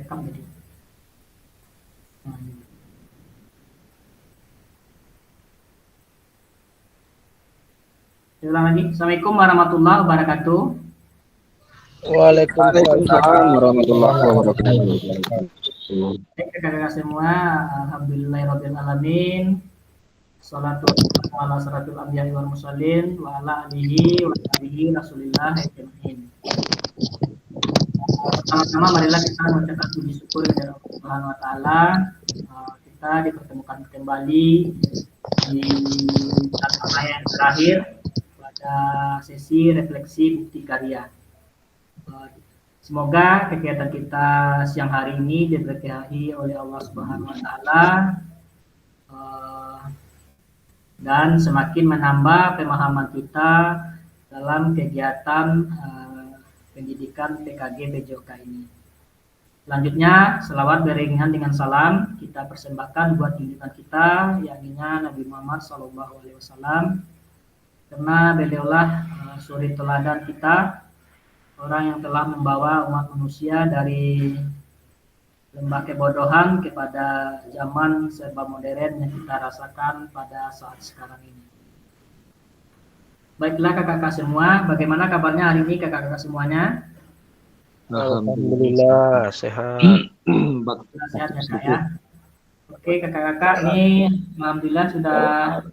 rekam jadi. Ulang lagi. Assalamualaikum warahmatullahi wabarakatuh. Waalaikumsalam warahmatullahi wabarakatuh. Kakak-kakak semua, alhamdulillahirrahmanirrahim. Salatu wassalamu ala asyrafil anbiya'i wal mursalin wa ala alihi wa sahbihi rasulillah ajmain. Pertama-tama marilah kita mengucapkan puji syukur kepada Allah Subhanahu wa taala. Kita dipertemukan kembali di tatap yang terakhir pada sesi refleksi bukti karya. Semoga kegiatan kita siang hari ini diberkahi oleh Allah Subhanahu wa taala dan semakin menambah pemahaman kita dalam kegiatan pendidikan PKG PJOK ini. Selanjutnya, selawat beriringan dengan salam kita persembahkan buat junjungan kita, yakni Nabi Muhammad SAW, karena beliaulah suri teladan kita, orang yang telah membawa umat manusia dari lembah kebodohan kepada zaman serba modern yang kita rasakan pada saat sekarang ini. Baiklah kakak-kakak semua, bagaimana kabarnya hari ini kakak-kakak semuanya? Alhamdulillah sehat. Sehat ya kak ya. Oke kakak-kakak, ini alhamdulillah sudah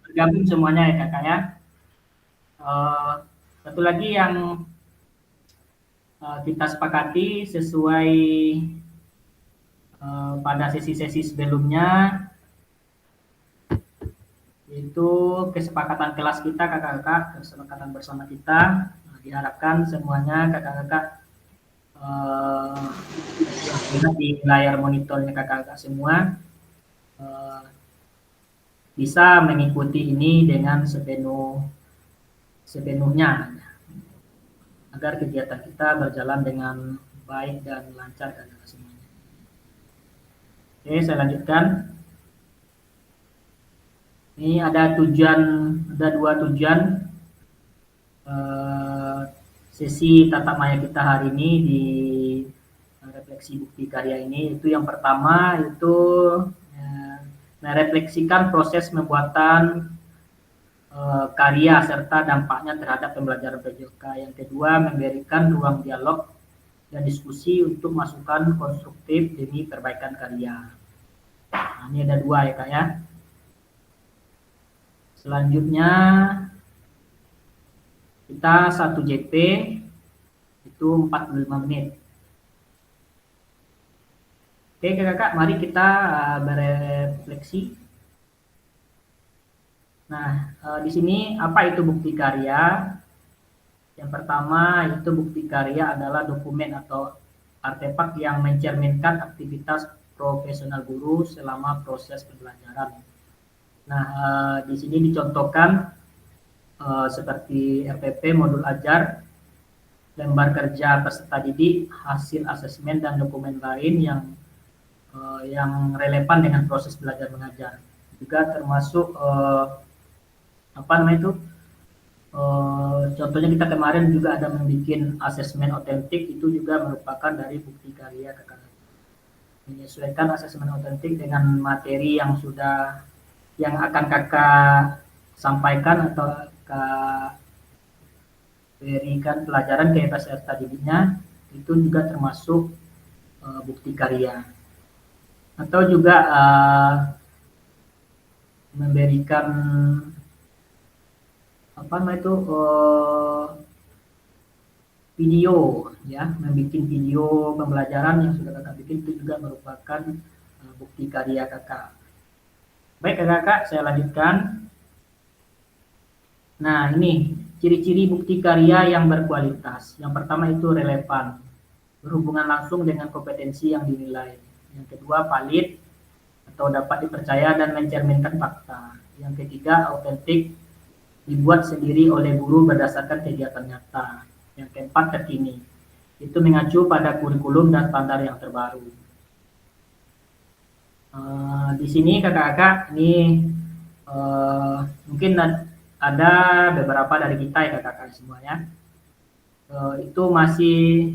bergabung semuanya ya kakak ya. Satu lagi yang kita sepakati sesuai pada sesi-sesi sebelumnya, yaitu kesepakatan kelas kita kakak-kakak, kesepakatan bersama kita. Diharapkan semuanya kakak-kakak di layar monitornya kakak-kakak semua bisa mengikuti ini dengan sepenuhnya agar kegiatan kita berjalan dengan baik dan lancar kakak-kakak semuanya. Oke, saya lanjutkan. Ini ada dua tujuan sesi tatap maya kita hari ini di refleksi bukti karya ini. Itu yang pertama itu merefleksikan proses pembuatan karya serta dampaknya terhadap pembelajaran PJOK. Yang kedua, memberikan ruang dialog dan diskusi untuk masukan konstruktif demi perbaikan karya. Nah, ini ada dua ya kak ya. Selanjutnya kita 1 JP itu 45 menit. Oke kakak, mari kita berefleksi. Nah, di sini apa itu bukti karya? Yang pertama itu bukti karya adalah dokumen atau artefak yang mencerminkan aktivitas profesional guru selama proses pembelajaran. Nah, di sini dicontohkan seperti RPP, modul ajar, lembar kerja peserta didik, hasil asesmen dan dokumen lain yang relevan dengan proses belajar mengajar. Juga termasuk contohnya kita kemarin juga ada membuat asesmen otentik, itu juga merupakan dari bukti karya kakak. Menyesuaikan asesmen otentik dengan materi yang akan kakak sampaikan atau kakak berikan pelajaran ke peserta didiknya, itu juga termasuk bukti karya. Atau juga memberikan video ya, membuat video pembelajaran yang sudah kakak bikin, itu juga merupakan bukti karya kakak. Baik kakak, saya lanjutkan. Nah ini ciri-ciri bukti karya yang berkualitas. Yang pertama itu relevan, berhubungan langsung dengan kompetensi yang dinilai. Yang kedua valid atau dapat dipercaya dan mencerminkan fakta. Yang ketiga autentik, dibuat sendiri oleh guru berdasarkan kegiatan nyata. Yang keempat terkini, itu mengacu pada kurikulum dan standar yang terbaru. Di sini kakak-kakak ini mungkin ada beberapa dari kita ya kakak-kakak semuanya, itu masih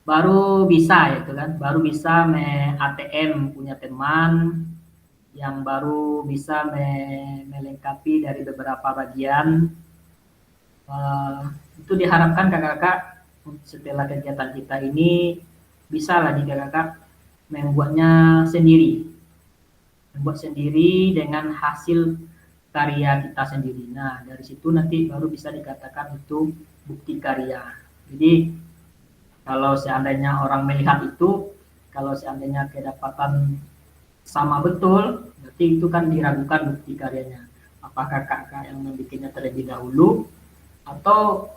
baru bisa itu kan, baru bisa ATM punya teman, yang baru bisa melengkapi dari beberapa bagian. Itu diharapkan kakak-kakak setelah kegiatan kita ini bisa lagi kakak-kakak membuat sendiri dengan hasil karya kita sendiri. Nah, dari situ nanti baru bisa dikatakan itu bukti karya. Jadi kalau seandainya orang melihat itu, kalau seandainya kedapatan sama betul, berarti itu kan diragukan bukti karyanya. Apakah kakak yang membuatnya terlebih dahulu atau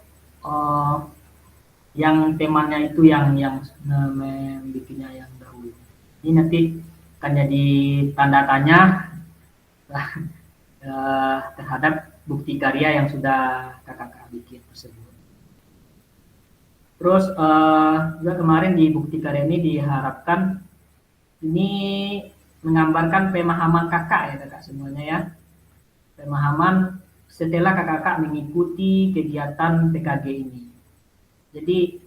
yang temannya itu yang membuatnya yang dahulu. Ini nanti akan jadi tanda tanya terhadap bukti karya yang sudah kakak bikin tersebut. Terus juga kemarin di bukti karya ini diharapkan ini menggambarkan pemahaman kakak ya kakak semuanya ya. Pemahaman setelah kakak mengikuti kegiatan PKG ini. Jadi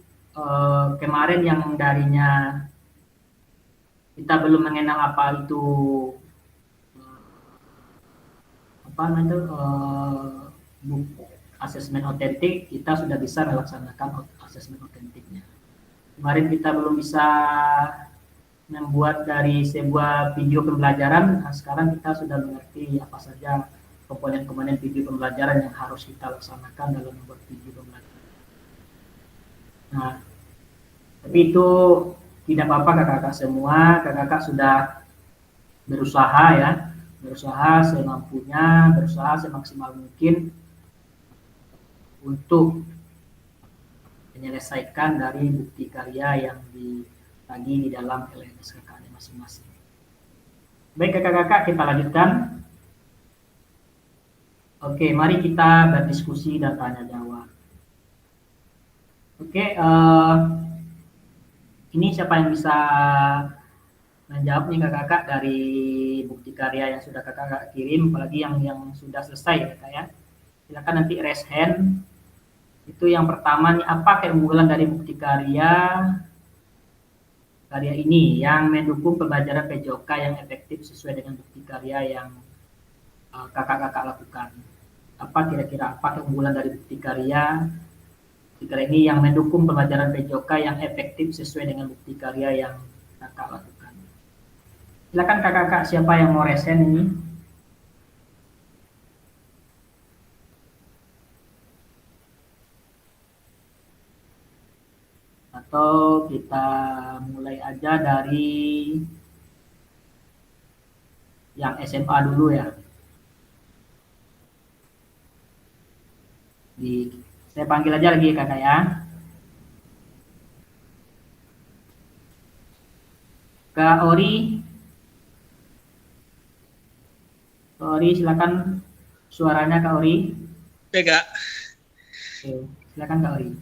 kemarin yang darinya kita belum mengenal apa itu asesmen otentik, kita sudah bisa melaksanakan asesmen otentiknya. Kemarin kita belum bisa membuat dari sebuah video pembelajaran, nah sekarang kita sudah mengerti apa saja komponen-komponen video pembelajaran yang harus kita laksanakan dalam membuat video pembelajaran. Nah, tapi itu tidak apa-apa kakak-kakak semua, kakak-kakak sudah berusaha semampunya, berusaha semaksimal mungkin untuk menyelesaikan dari bukti karya yang dibagi di dalam LMS kakak masing-masing. Baik kakak-kakak, kita lanjutkan. Oke, mari kita berdiskusi dan tanya jawab. Oke, ini siapa yang bisa menjawab nih kakak-kakak dari bukti karya yang sudah kakak kirim, apalagi yang sudah selesai ya kakak ya. Silakan nanti raise hand. Itu yang pertama nih, apa keunggulan dari bukti karya ini yang mendukung pembelajaran PJOK yang efektif sesuai dengan bukti karya yang kakak-kakak lakukan. Apa kira-kira apa keunggulan dari bukti karya ini yang mendukung pembelajaran PJOK yang efektif sesuai dengan bukti karya yang kakak lakukan. Silakan kakak-kakak siapa yang mau resen ini? Atau kita mulai aja dari yang SMA dulu ya. Saya panggil aja lagi kakak ya. Kak Ori. Kak Ori silakan suaranya Kak Ori. Oke Kak. Oke, silakan Kak Ori.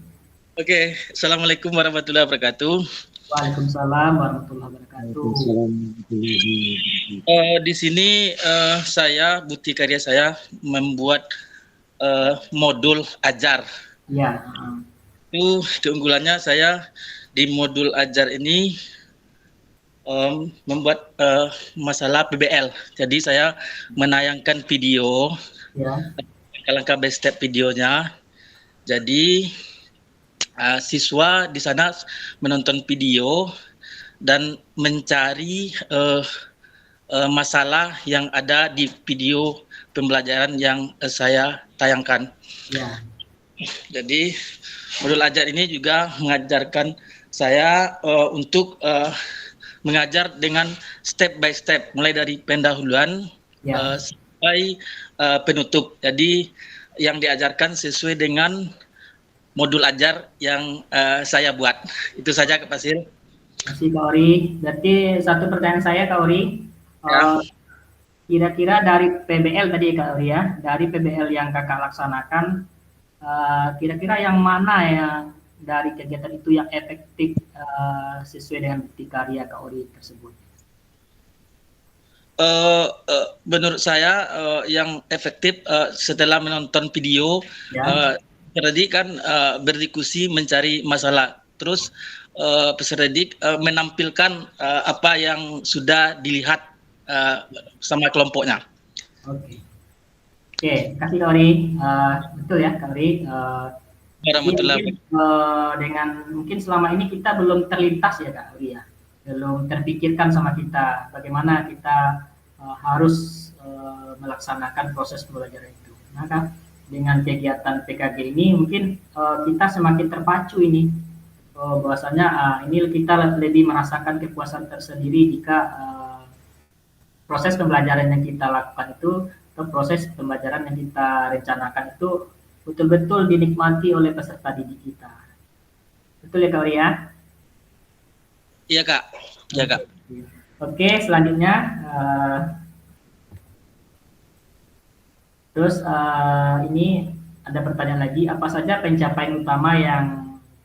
Oke, Assalamualaikum warahmatullahi wabarakatuh. Waalaikumsalam warahmatullahi wabarakatuh. Di sini saya bukti karya saya membuat modul ajar. Ya. Itu keunggulannya saya di modul ajar ini membuat masalah PBL. Jadi saya menayangkan video, langkah by step videonya. Jadi siswa di sana menonton video dan mencari masalah yang ada di video pembelajaran yang saya tayangkan. Ya. Jadi modul ajar ini juga mengajarkan saya untuk mengajar dengan step by step, mulai dari pendahuluan sampai penutup. Jadi yang diajarkan sesuai dengan modul ajar yang saya buat. Itu saja Kak Fasil. Terima kasih Kak Ori. Berarti satu pertanyaan saya Kak Ori. Kira-kira dari PBL tadi Kak Ori ya, dari PBL yang kakak laksanakan, kira-kira yang mana yang dari kegiatan itu yang efektif sesuai dengan bukti karya Kak Ori tersebut? Menurut saya yang efektif setelah menonton video, tadi kan berdiskusi mencari masalah. Terus peserta didik menampilkan apa yang sudah dilihat sama kelompoknya. Oke. Oke, kasih Kak Ori. Betul ya Kak Ori. Warahmatullahi Dengan mungkin selama ini kita belum terlintas ya Kak Ori ya, belum terpikirkan sama kita bagaimana kita harus melaksanakan proses pembelajaran itu. Maka dengan kegiatan PKG ini mungkin kita semakin terpacu ini, bahwasanya ini kita lebih merasakan kepuasan tersendiri jika proses pembelajaran yang kita lakukan itu atau proses pembelajaran yang kita rencanakan itu betul-betul dinikmati oleh peserta didik kita. Betul ya Kak Ori ya? Iya Kak. Iya Kak. Oke, selanjutnya ini ada pertanyaan lagi, apa saja pencapaian utama yang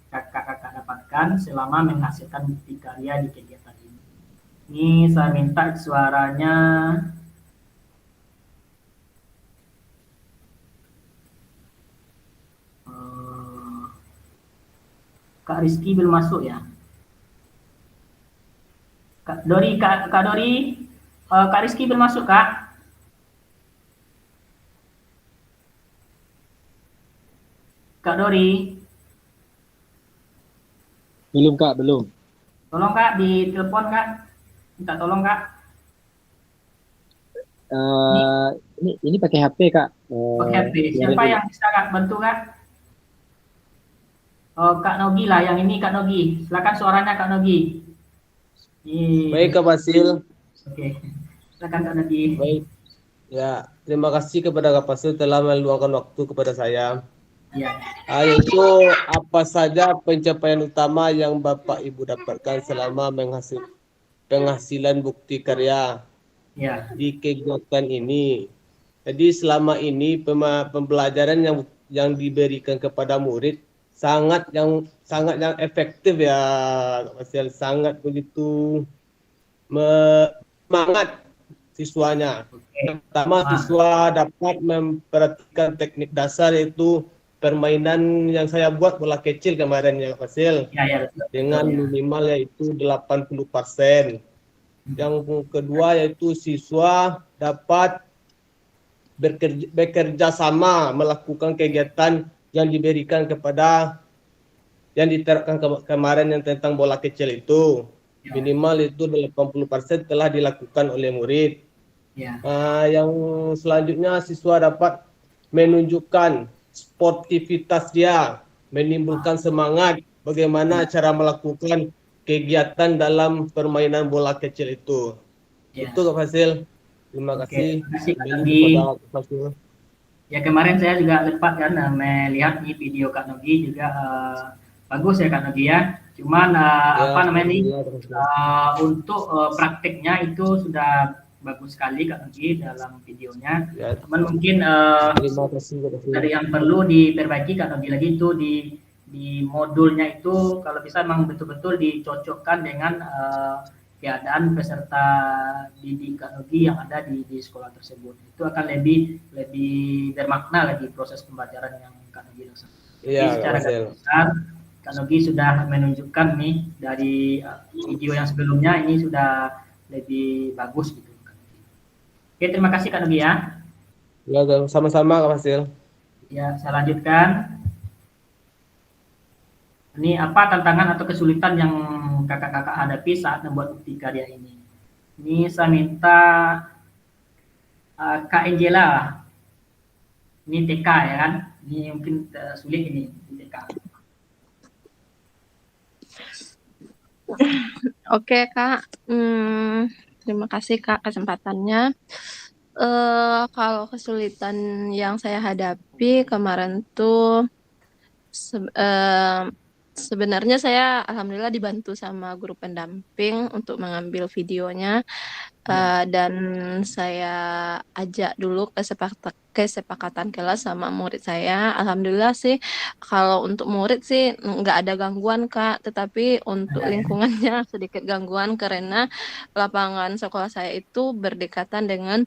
kakak-kakak dapatkan selama menghasilkan bukti karya di kegiatan ini? Ini saya minta suaranya. Kak Rizky belum masuk ya? Kak Dori, Kak Rizky belum masuk Kak? Kak Dori? Belum Kak, belum. Tolong Kak, di telepon Kak. Minta tolong Kak. Ini pakai HP Kak. Pakai HP. Siapa yang bisa Kak bantu Kak? Oh, Kak Nogi lah, yang ini Kak Nogi. Silakan suaranya Kak Nogi. Baik Kak Fasil. Oke, silakan Kak Nogi. Baik. Ya, terima kasih kepada Kak Fasil telah meluangkan waktu kepada saya. Ya. Yaitu apa saja pencapaian utama yang Bapak Ibu dapatkan selama penghasilan bukti karya di kegiatan ini. Jadi selama ini pembelajaran yang diberikan kepada murid sangat yang efektif ya, Mas, sangat begitu semangat siswanya. Pertama, siswa dapat memperhatikan teknik dasar, yaitu permainan yang saya buat bola kecil kemarin ya, Fasil, dengan minimal yaitu 80%. Yang kedua yaitu siswa dapat bekerja sama melakukan kegiatan yang diberikan yang diterapkan kemarin yang tentang bola kecil itu. Minimal itu 80% telah dilakukan oleh murid. Yang selanjutnya siswa dapat menunjukkan sportivitas dia, menimbulkan semangat bagaimana cara melakukan kegiatan dalam permainan bola kecil itu. Itu Kak Fasil. Terima kasih. Ya, kemarin saya juga sempat kan melihat di video Kak Nogi juga bagus ya Kak Nogi ya. Cuman untuk prakteknya itu sudah bagus sekali Kak Nogi dalam videonya. Cuman mungkin dari yang perlu diperbaiki Kak Nogi lagi itu di modulnya itu kalau bisa memang betul-betul dicocokkan dengan keadaan peserta didik Kak Nogi yang ada di sekolah tersebut. Itu akan lebih bermakna lagi proses pembelajaran yang Kak Nogi laksanakan. Secara besar Kak Nogi sudah menunjukkan nih dari video yang sebelumnya ini sudah lebih bagus gitu. Oke, terima kasih Kak Nogi ya. Ya, sama-sama Kak Fasil. Ya, saya lanjutkan. Ini apa tantangan atau kesulitan yang kakak-kakak hadapi saat membuat bukti karya ini? Ini saya minta Kak Angela. Ini TK ya kan? Ini mungkin sulit ini TK. Oke Kak, terima kasih Kak kesempatannya. Kalau kesulitan yang saya hadapi kemarin tuh sebenarnya saya alhamdulillah dibantu sama guru pendamping untuk mengambil videonya, dan saya ajak dulu kesepakatan kelas sama murid saya. Alhamdulillah sih kalau untuk murid sih nggak ada gangguan Kak, tetapi untuk lingkungannya sedikit gangguan karena lapangan sekolah saya itu berdekatan dengan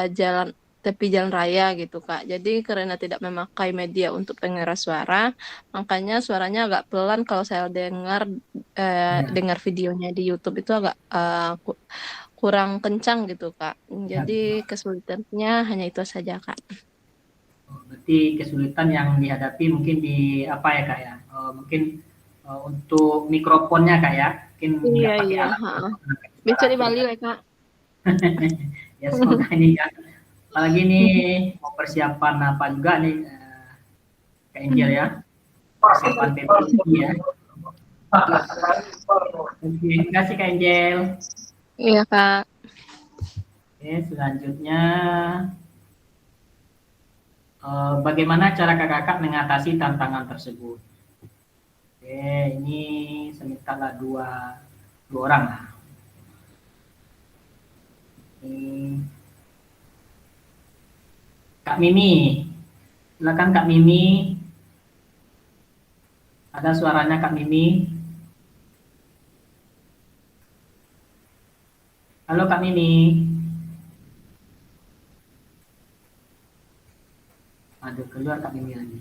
jalan tepi jalan raya gitu Kak. Jadi karena tidak memakai media untuk pengeras suara, makanya suaranya agak pelan kalau saya Ya, dengar videonya di YouTube itu agak kurang kencang gitu Kak. ya. Jadi kesulitannya hanya itu saja Kak. Oh, berarti kesulitan yang dihadapi mungkin di apa ya Kak ya? Mungkin untuk mikrofonnya Kak ya, mungkin Iya nggak pakai iya. alat Ha. untuk mengangkat Bisa suara di gitu Bali kan. lah Kak. Ya semoga ini kan. Apalagi nih mau persiapan apa juga nih Kak Angel ya, persiapan PPI ya. Oke, terima kasih Kak Angel. Iya Kak. Oke, selanjutnya bagaimana cara kakak mengatasi tantangan tersebut? Oke, ini semintalah dua orang lah. Ini Kak Mimi, silakan Kak Mimi. Ada suaranya Kak Mimi. Halo Kak Mimi. Aduh, keluar Kak Mimi lagi.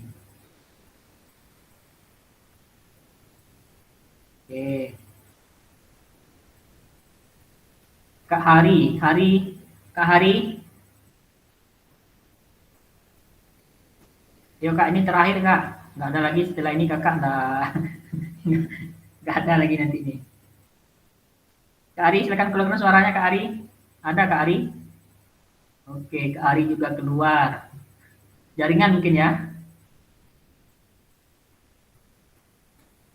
Oke. Kak Kak Hari. Yuk Kak, ini terakhir Kak. Nggak ada lagi setelah ini kakak nggak ada lagi nanti ini. Kak Ari, silakan keluarkan suaranya Kak Ari. Ada Kak Ari? Oke, Kak Ari juga keluar. Jaringan mungkin ya.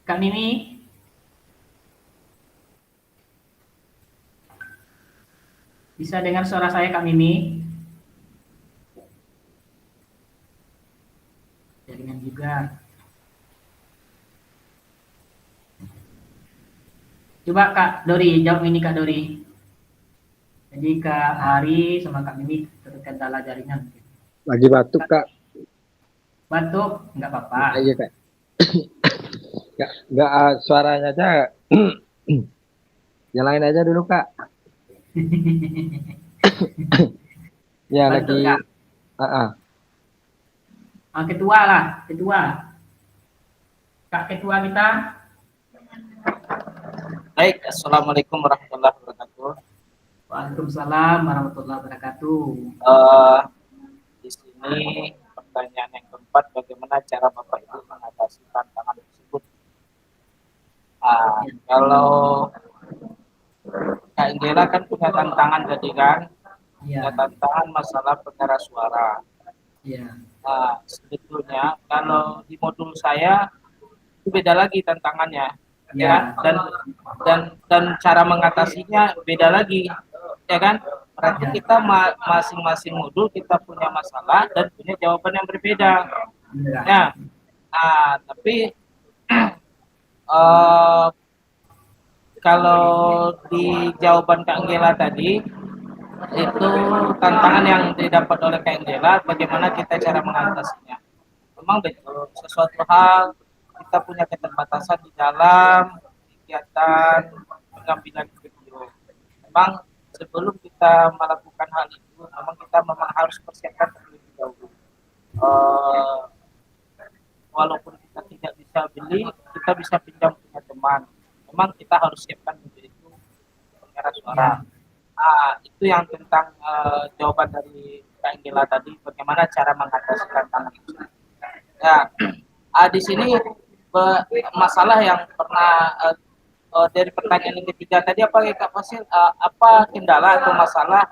Kak Mimi, bisa dengar suara saya Kak Mimi? Jaringan juga. Coba Kak Dori, jawab ini Kak Dori. Jadi Kak Hari sama Kak Mimi terkendala jaringan. Lagi batuk Kak. Batuk, nggak apa-apa. Iya Kak. Nggak suaranya aja. Yang lain aja dulu Kak. Ya Batuk, lagi. Kak. Ketua lah, ketua. Kak ketua kita. Baik, Assalamualaikum warahmatullahi wabarakatuh. Waalaikumsalam warahmatullahi wabarakatuh. Di sini pertanyaan yang keempat, bagaimana cara Bapak Ibu mengatasi tantangan tersebut? Kalau Kak Indela kan punya tantangan tadi kan, punya Iya, tantangan masalah pengeras suara. iya, Nah, sebetulnya kalau di modul saya itu beda lagi tantangannya, iya, ya, dan cara mengatasinya beda lagi, ya kan? Berarti iya. kita masing-masing modul kita punya masalah dan punya jawaban yang berbeda. Benar. Ya, tapi kalau di jawaban Kak Anggela tadi itu tantangan yang didapat oleh Kak Anggela, bagaimana kita cara mengatasinya. Memang betul, sesuatu hal kita punya keterbatasan di dalam kegiatan pengambilan video. Memang sebelum kita melakukan hal itu, memang harus persiapkan terlebih dahulu. Walaupun kita tidak bisa beli, kita bisa pinjam punya teman. Memang kita harus siapkan video itu pengeras suara. Itu yang tentang jawaban dari Kak Anggela tadi, bagaimana cara mengatasi tantangan itu. Ya, di sini masalah yang pernah dari pertanyaan yang ketiga tadi, apa Kak Fasil, apa kendala atau masalah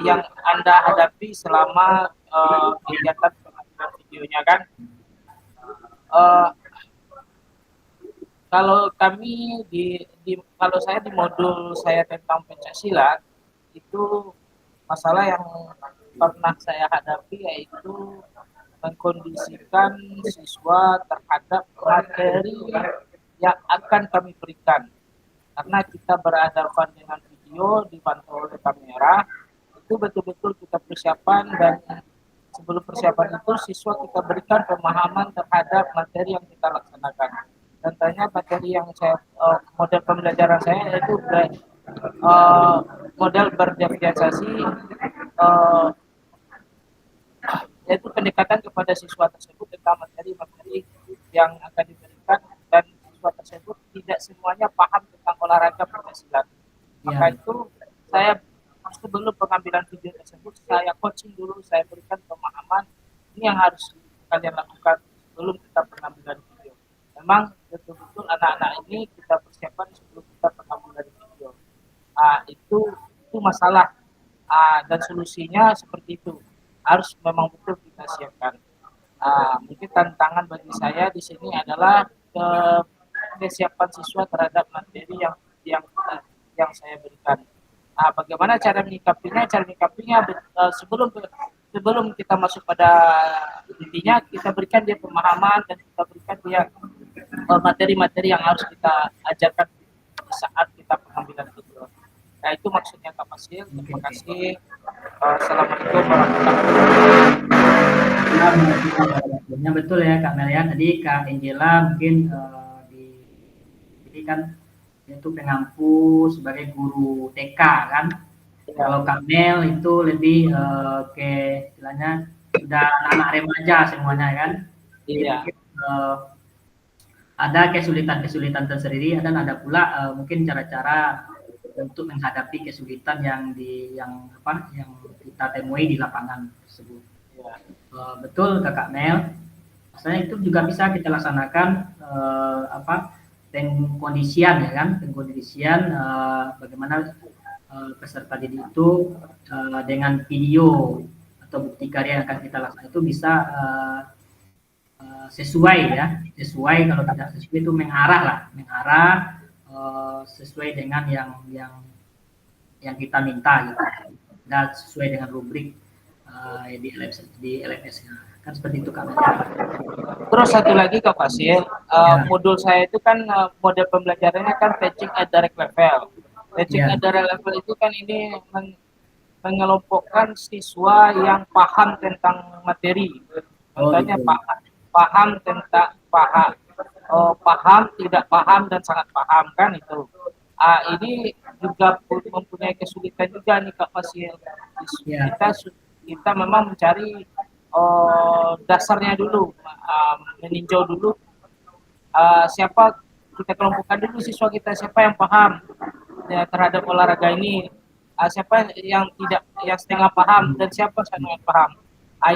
yang Anda hadapi selama kegiatan pengambilan videonya kan? Kalau kami kalau saya di modul saya tentang pencaksilat, itu masalah yang pernah saya hadapi yaitu mengkondisikan siswa terhadap materi yang akan kami berikan. Karena kita berhadapan dengan video dibantu oleh kamera, itu betul-betul kita persiapan, dan sebelum persiapan itu siswa kita berikan pemahaman terhadap materi yang kita laksanakan. Contohnya materi yang model pembelajaran saya yaitu model berdifferensiasi yaitu pendekatan kepada siswa tersebut tentang materi-materi yang akan diberikan, dan siswa tersebut tidak semuanya paham tentang olahraga pencaksilat. Maka itu saya sebelum pengambilan video tersebut, saya coaching dulu, saya berikan pemahaman ini yang harus kalian lakukan sebelum kita pengambilan video. Memang betul-betul anak-anak ini kita persiapkan sebelum kita pengambilan video. Itu masalah, dan solusinya seperti itu. Harus memang betul kita siapkan. Mungkin tantangan bagi saya di sini adalah kesiapan siswa terhadap materi yang saya berikan. Bagaimana cara menyikapinya? Cara menyikapinya sebelum kita masuk pada intinya, kita berikan dia pemahaman dan kita berikan dia materi-materi yang harus kita ajarkan saat kita pengambilan video. Nah, itu maksudnya Kak Fasil. Terima kasih. Assalamualaikum warahmatullahi wabarakatuh. Betul ya Kak Melian. Tadi Kak Angela mungkin kan itu pengampu sebagai guru TK kan. Kalau Kak Mel itu lebih ke istilahnya sudah anak remaja semuanya kan. Iya. Ada kesulitan-kesulitan tersendiri dan ada pula mungkin cara-cara untuk menghadapi kesulitan yang kita temui di lapangan tersebut. Ya. Betul Kakak Mel. Maksudnya itu juga bisa kita laksanakan pengkondisian ya kan, pengkondisian bagaimana peserta didik itu dengan video atau bukti karya yang akan kita laksanakan itu bisa sesuai kalau tidak sesuai itu mengarah sesuai dengan yang kita minta gitu, dan sesuai dengan rubrik di LMS-nya kan seperti itu Kak. Terus satu lagi Kak Fasil, modul saya itu kan model pembelajarannya kan teaching at direct level. Teaching at direct level itu kan ini mengelompokkan siswa yang paham tentang materi. Contohnya paham tentang paham, tidak paham, dan sangat paham kan itu. Ini juga mempunyai kesulitan juga nih Kak Fasil. Kita memang mencari dasarnya dulu, meninjau dulu siapa, kita kelompokkan dulu siswa kita siapa yang paham ya, terhadap olahraga ini, siapa yang setengah paham, dan siapa sangat paham.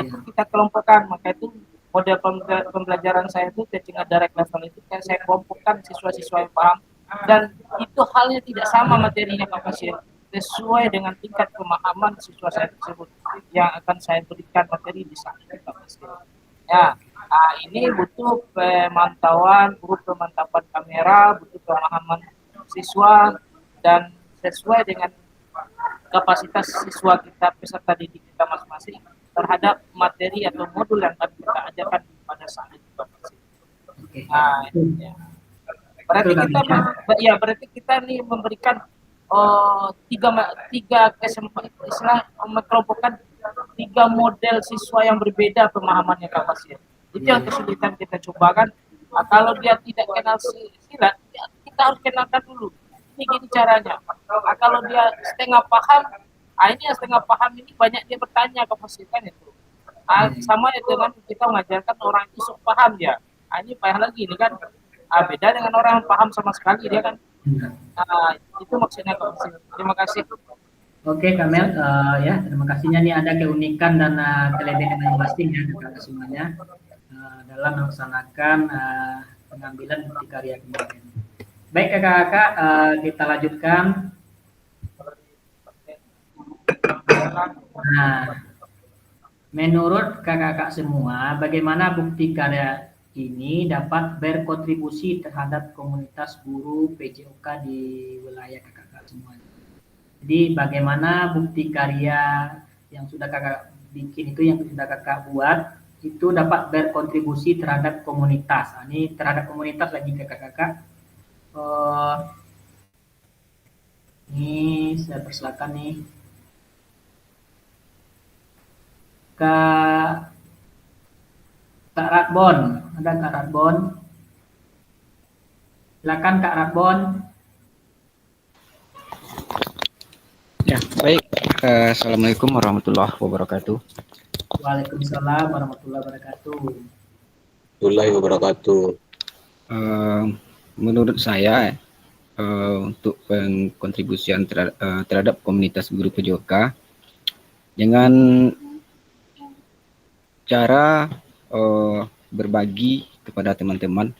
Itu kita kelompokkan. Maka itu model pembelajaran saya itu teaching at direct level itu kan saya kelompokkan siswa-siswa yang paham, dan itu halnya tidak sama materinya Kak Fasil, sesuai dengan tingkat pemahaman siswa saya tersebut yang akan saya berikan materi di saat itu Kak Fasil. Ya, ini butuh pemantapan kamera, butuh pemahaman siswa, dan sesuai dengan kapasitas siswa kita, peserta didik kita masing-masing terhadap materi atau modul yang akan kita ajarkan pada saat itu. Berarti kita nih memberikan tiga kesempatan, mengelompokkan 3 model siswa yang berbeda pemahamannya Kak Fasil. Itu yang kesulitan kita coba kan. Kalau dia tidak kenal silat, kita harus kenalkan dulu. Ini gini caranya. Kalau dia setengah paham, ini yang setengah paham ini banyak dia bertanya ke Fasil kan itu. Sama dengan kita mengajarkan orang itu sok paham ya. Ini payah lagi ini kan. Beda dengan orang yang paham sama sekali dia kan. Itu maksudnya Kak Fasil. Terima kasih. Oke Kamel, ya terima kasihnya nih, ada keunikan dan kelebihan masing-masing ya kakak semuanya dalam melaksanakan pengambilan bukti karya kemarin. Baik kakak-kakak, kita lanjutkan. Nah, menurut kakak-kakak semua, bagaimana bukti karya ini dapat berkontribusi terhadap komunitas guru PJOK di wilayah kakak-kakak semuanya? Jadi bagaimana bukti karya yang sudah kakak bikin itu, yang sudah kakak buat, itu dapat berkontribusi terhadap komunitas. Ini terhadap komunitas lagi kakak-kakak. Ini saya persilakan nih. Kak Radbon, ada Kak Radbon? Silakan Kak Radbon. Ya, baik. Assalamualaikum warahmatullahi wabarakatuh. Waalaikumsalam warahmatullahi wabarakatuh. Warahmatullahi wabarakatuh. Menurut saya untuk pengkontribusian terhadap komunitas guru PJOK dengan cara berbagi kepada teman-teman,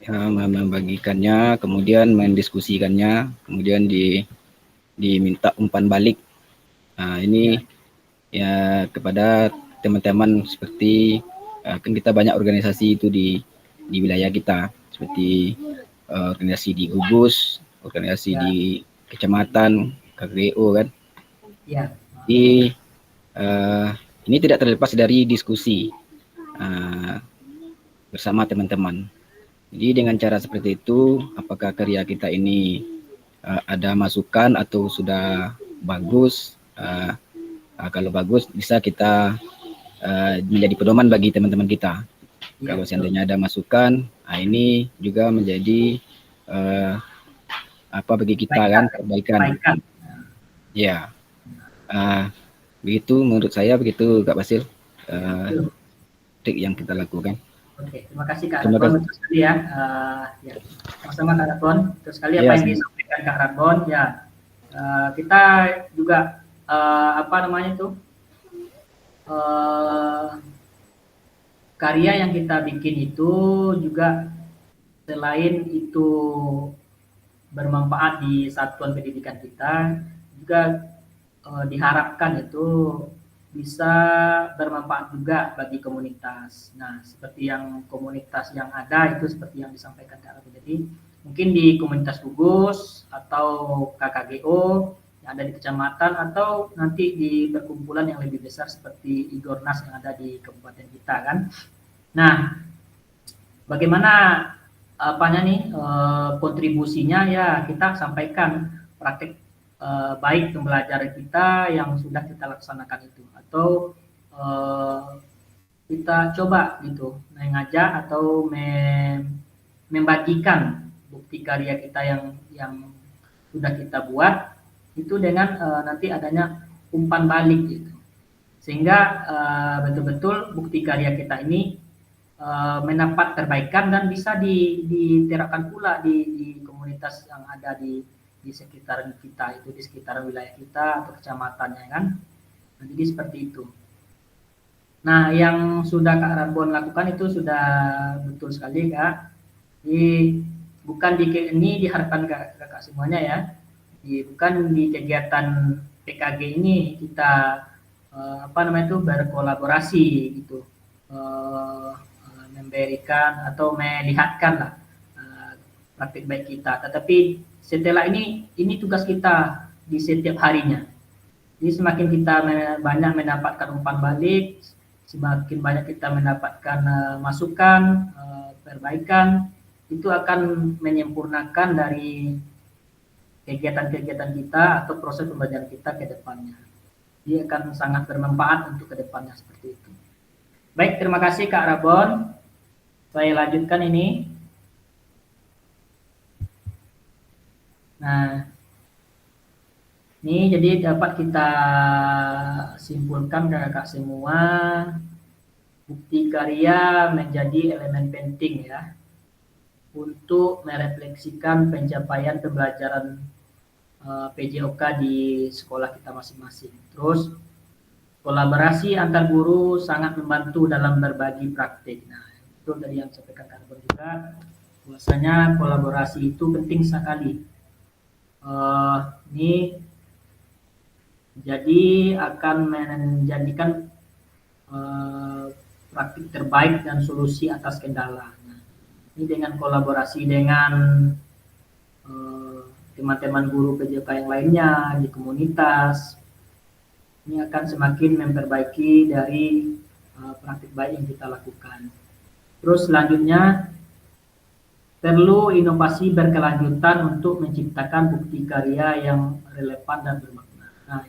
membagikannya, kemudian mendiskusikannya, kemudian diminta umpan balik. Ini ya kepada teman-teman seperti kan kita banyak organisasi itu di wilayah kita, seperti organisasi di gugus, organisasi di kecamatan, KGO kan. Ya. Jadi ini tidak terlepas dari diskusi bersama teman-teman. Jadi dengan cara seperti itu, apakah karya kita ini ada masukan atau sudah bagus? Kalau bagus, bisa kita menjadi pedoman bagi teman-teman kita. Ya, kalau seandainya ada masukan, ini juga menjadi bagi kita kan, perbaikan. Ya, begitu menurut saya, begitu Kak Basil, trik yang kita lakukan. Oke, terima kasih Kak Radbon. Betul sekali ya. Ya, sama-sama Kak Radbon. Betul sekali apa yang disampaikan Kak Radbon. Ya, kita juga karya yang kita bikin itu juga selain itu bermanfaat di satuan pendidikan kita, juga diharapkan itu bisa bermanfaat juga bagi komunitas. Nah, seperti yang komunitas yang ada itu seperti yang disampaikan Kak Rabu. Jadi mungkin di komunitas gugus atau KKGO yang ada di kecamatan, atau nanti di perkumpulan yang lebih besar seperti Igornas yang ada di kabupaten kita kan. Nah, bagaimana kontribusinya, ya kita sampaikan praktik baik pembelajaran kita yang sudah kita laksanakan itu, atau kita coba gitu mengajak atau membagikan bukti karya kita yang sudah kita buat itu dengan nanti adanya umpan balik gitu, sehingga betul-betul bukti karya kita ini mendapat perbaikan dan bisa diterapkan pula di komunitas yang ada di sekitaran kita, itu di sekitaran wilayah kita atau kecamatannya kan. Nah, jadi seperti itu. Nah, yang sudah Kak Radbon lakukan itu sudah betul sekali Kak. Bukan ini diharapkan kakak semuanya ya. Bukan di kegiatan PKG ini kita berkolaborasi gitu, memberikan atau melihatkan lah praktik baik kita, tetapi setelah ini tugas kita di setiap harinya. Jadi semakin kita banyak mendapatkan umpan balik, semakin banyak kita mendapatkan masukan, perbaikan, itu akan menyempurnakan dari kegiatan-kegiatan kita atau proses pembelajaran kita ke depannya. Dia akan sangat bermanfaat untuk ke depannya seperti itu. Baik, terima kasih Kak Rabon. Saya lanjutkan ini. Nah, ini jadi dapat kita simpulkan kakak semua, bukti karya menjadi elemen penting ya untuk merefleksikan pencapaian pembelajaran PJOK di sekolah kita masing-masing. Terus kolaborasi antar guru sangat membantu dalam berbagi praktik. Nah, itu dari yang saya sampaikan juga, bahwasanya kolaborasi itu penting sekali. Ini jadi akan menjadikan praktik terbaik dan solusi atas kendala. Nah, ini dengan kolaborasi dengan teman-teman guru PJK yang lainnya di komunitas, ini akan semakin memperbaiki dari praktik baik yang kita lakukan. Terus selanjutnya perlu inovasi berkelanjutan untuk menciptakan bukti karya yang relevan dan bermakna. Nah,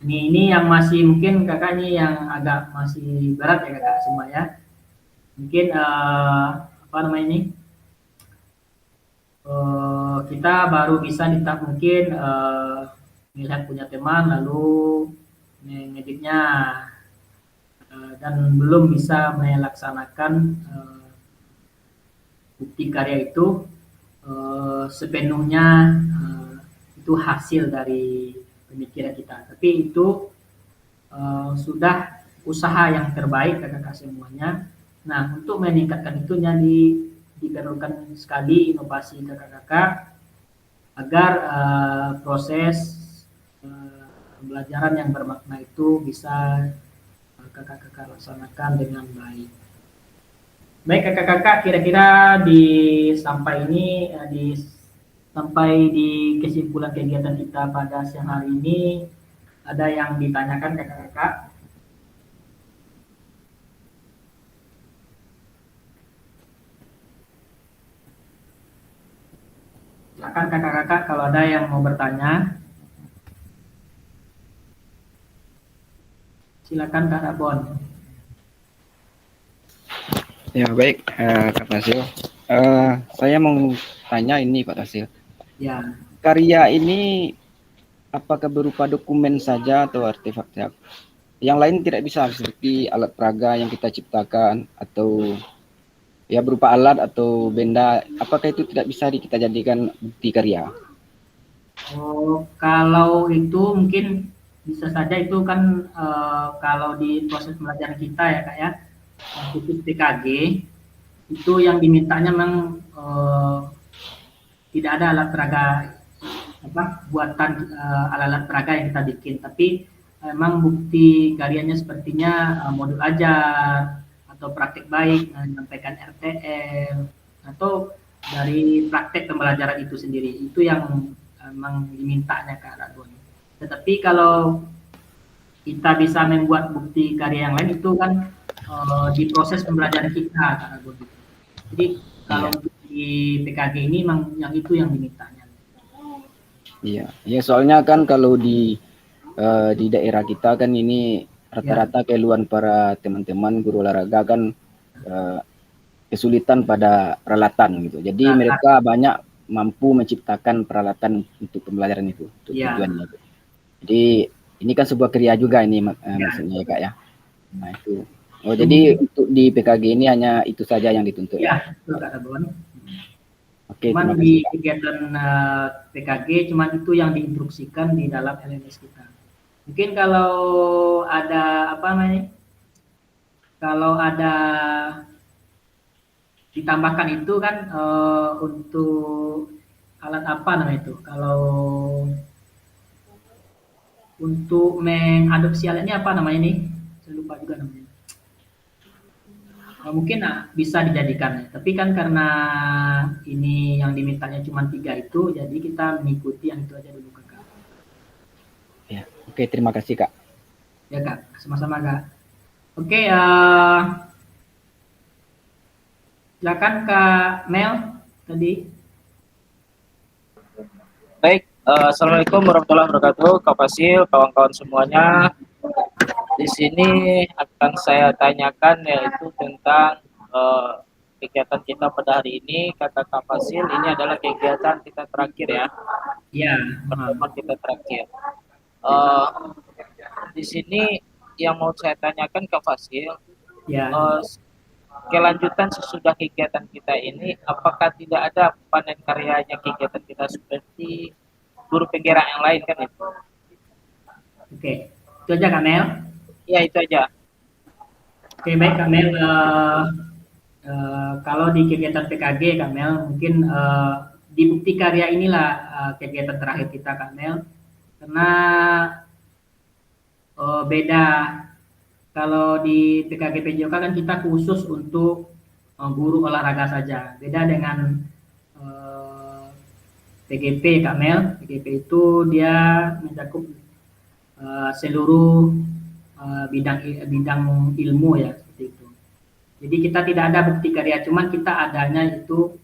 ini yang masih mungkin kakak ini yang agak masih berat ya kakak semua ya. Mungkin kita baru bisa mungkin melihat punya teman lalu mengeditnya, dan belum bisa melaksanakan bukti karya itu sepenuhnya itu hasil dari pemikiran kita. Tapi itu sudah usaha yang terbaik kakak-kakak semuanya. Nah, untuk meningkatkan itu diperlukan sekali inovasi kakak-kakak agar proses pembelajaran yang bermakna itu bisa kakak-kakak laksanakan dengan baik. Baik kakak-kakak, kira-kira sampai di kesimpulan kegiatan kita pada siang hari ini, ada yang ditanyakan kakak-kakak? Silakan kakak-kakak kalau ada yang mau bertanya. Silakan Kak Rabon. Ya baik, Kak Tasil. Saya mau tanya ini Pak Tasil. Ya. Karya ini apakah berupa dokumen saja atau artefak? Yang lain tidak bisa, seperti alat peraga yang kita ciptakan atau ya berupa alat atau benda. Apakah itu tidak bisa kita jadikan bukti karya? Oh, kalau itu mungkin bisa saja itu kan kalau di proses pembelajaran kita ya Kak ya, khusus PKG itu yang dimintanya memang tidak ada alat peraga buatan alat-alat peraga yang kita bikin, tapi memang bukti karyanya sepertinya modul ajar atau praktik baik menyampaikan RTL atau dari praktek pembelajaran itu sendiri, itu yang memang dimintanya Kak Ragun. Tetapi kalau kita bisa membuat bukti karya yang lain itu kan di proses pembelajaran kita Kak Ragun. Jadi kalau di PKG ini memang yang itu yang dimintanya. Iya, ya soalnya kan kalau di daerah kita kan ini rata-rata keluhan para teman-teman guru olahraga kan kesulitan pada peralatan gitu. Jadi mereka banyak mampu menciptakan peralatan untuk pembelajaran itu, untuk tujuannya itu. Jadi ini kan sebuah karya juga ini maksudnya ya Kak ya. Nah itu. Oh jadi untuk di PKG ini hanya itu saja yang dituntut ya? Betul Kak Rabon. Oke, cuman terima kasih, di Kak. kegiatan PKG cuman itu yang diinstruksikan di dalam LMS kita. Mungkin kalau ada apa namanya? Kalau ada ditambahkan itu kan untuk alat apa namanya itu? Kalau untuk mengadopsi alatnya apa namanya nih? Saya lupa juga namanya. Mungkin bisa dijadikan, tapi kan karena ini yang dimintanya cuma 3 itu, jadi kita mengikuti yang itu aja dulu Kakak. Ya, oke, terima kasih Kak. Ya Kak, sama-sama Kak. Oke, silakan Kak Mel tadi. Baik, Assalamualaikum warahmatullahi wabarakatuh, Kak Fasil, kawan-kawan semuanya. Di sini akan saya tanyakan yaitu tentang kegiatan kita pada hari ini. Kata Kak Fasil, ini adalah kegiatan kita terakhir ya. Iya. Pertemuan kita terakhir. Di sini yang mau saya tanyakan Kak Fasil, kelanjutan sesudah kegiatan kita ini, apakah tidak ada panen karyanya kegiatan kita seperti guru penggerak yang lain kan itu? Oke, itu aja Kak Mel. Ya itu aja. Oke baik Kak Mel. Kalau di kegiatan PKG Kak Mel, mungkin di bukti karya inilah kegiatan terakhir kita Kak Mel, karena beda. Kalau di PKG PJOK kan kita khusus untuk guru olahraga saja. Beda dengan PGP Kak Mel. PGP itu dia mencakup seluruh bidang ilmu ya, seperti itu. Jadi kita tidak ada bukti karya, cuman kita adanya itu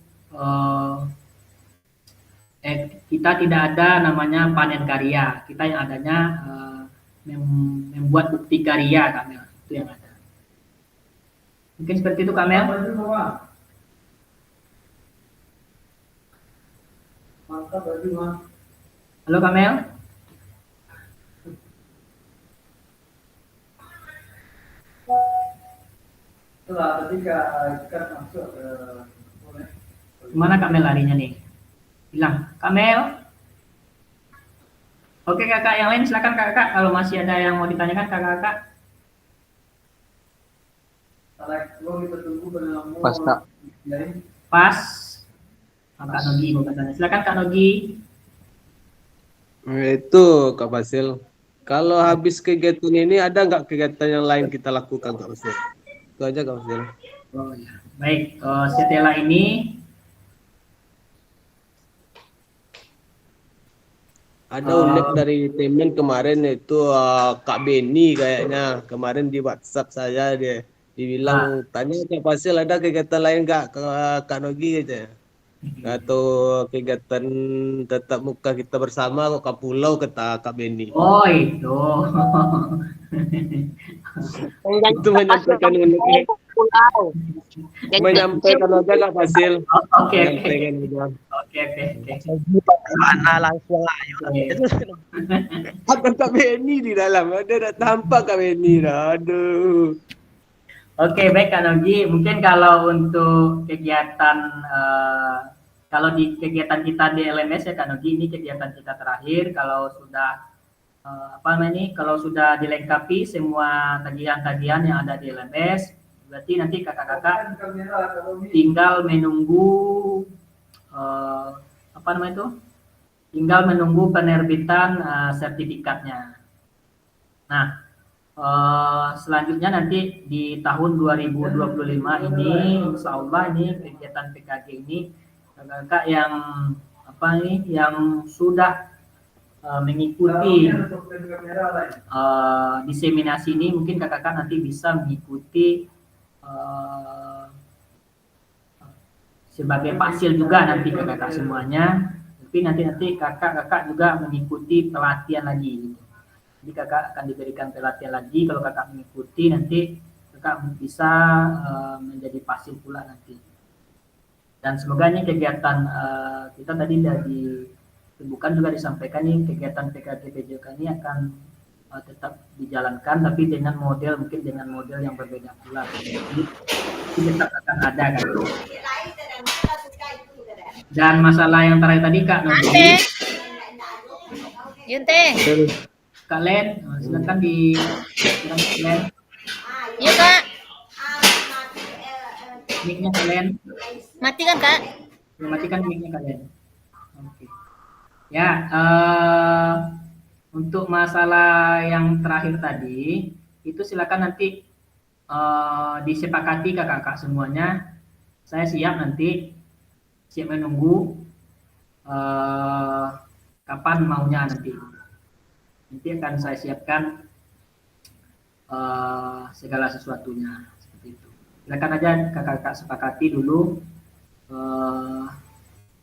kita tidak ada namanya panen karya. Kita yang adanya membuat bukti karya Kak Mel, itu yang ada. Mungkin seperti itu Kak Mel. Halo Kak Mel. Kemana Kamel larinya nih? Hilang. Kamel? Oke kakak, yang lain silakan kakak. Kalau masih ada yang mau ditanyakan kakak-kakak. Pas Kak. Pas. Kak Nogi mau bertanya. Silakan Kak Nogi. Itu Kak Basil. Kalau habis kegiatan ini ada nggak kegiatan yang lain kita lakukan Kak Basil? Itu aja Kak Basil. Oh ya. Baik. Setelah ini ada unik dari temen kemarin itu Kak Beni kayaknya kemarin di WhatsApp saya dia dibilang tanya Kak Basil ada kegiatan lain nggak ke Kak Nogi aja atau kegiatan tetap muka kita bersama kok ke pulau kata Kak Beni. Oh itu. Itu menyampaikan uniknya. Menyampaikan aja Kak Basil. Oke. Oke. Mana langsung ayo. Ada Kak Beni di dalam, ada tampak Kak Beni. Aduh. Oke, baik Kak Nogi. Mungkin kalau untuk kegiatan kalau di kegiatan kita di LMS ya Kak Nogi, ini kegiatan kita terakhir. Kalau sudah kalau sudah dilengkapi semua tagihan-tagihan yang ada di LMS, berarti nanti kakak-kakak tinggal menunggu tinggal menunggu penerbitan sertifikatnya. Nah, selanjutnya nanti di tahun 2025 ini, insya Allah ini kegiatan PKG ini kakak-kakak yang sudah mengikuti diseminasi ini, mungkin kakak-kakak nanti bisa mengikuti sebagai pasil juga nanti kakak-kakak semuanya. Tapi nanti kakak-kakak juga mengikuti pelatihan lagi. Gitu. Jadi kakak akan diberikan pelatihan lagi. Kalau kakak mengikuti nanti kakak bisa menjadi pasil pula nanti. Dan semoga ini kegiatan kita tadi dari bukan juga disampaikan nih kegiatan PKG PJOK ini akan tetap dijalankan tapi dengan model yang berbeda pula. Jadi tetap akan ada kan. Dan masalah yang terakhir tadi Kak Nogi. Yunte. Kalian silakan di Len. Iya Kak. Mic-nya kalian. Matikan Kak. Matikan mic-nya kalian. Oke. Ya, untuk masalah yang terakhir tadi itu silakan nanti disepakati kakak-kakak semuanya. Saya siap menunggu kapan maunya nanti akan saya siapkan segala sesuatunya seperti itu. Silakan aja kakak-kakak sepakati dulu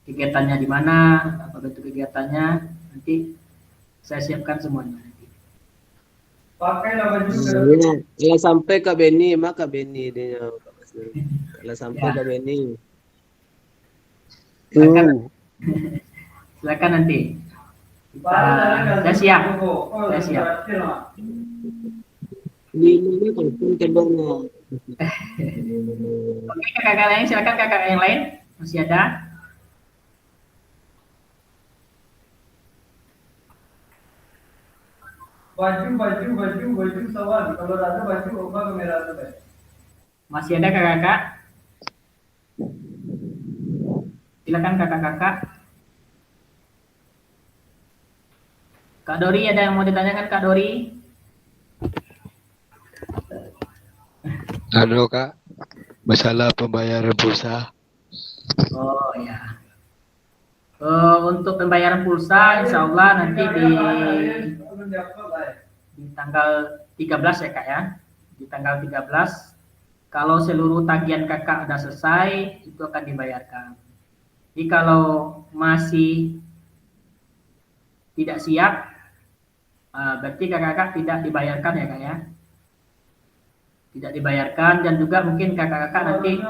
kegiatannya di mana, apa bentuk kegiatannya, nanti saya siapkan semuanya. Pakailah baju. Kalau sampai Kak Beni, maka Beni dia. Kalau sampai Kak Beni. Silakan nanti. Saya siap. Oke, kakak lain silakan kakak yang lain masih ada. Baju sawal. Kalau ada baju apa kamera tuh? Masih ada kakak-kakak? Silakan kakak-kakak. Kak Dori ada yang mau ditanyakan Kak Dori? Halo Kak, masalah pembayaran pulsa. Oh ya. Untuk pembayaran pulsa, insya Allah nanti di tanggal 13 ya Kak ya. Di tanggal 13, kalau seluruh tagihan kakak sudah selesai, itu akan dibayarkan. Jadi kalau masih tidak siap, berarti kakak-kakak tidak dibayarkan ya Kak ya. Tidak dibayarkan, dan juga mungkin kakak-kakak nanti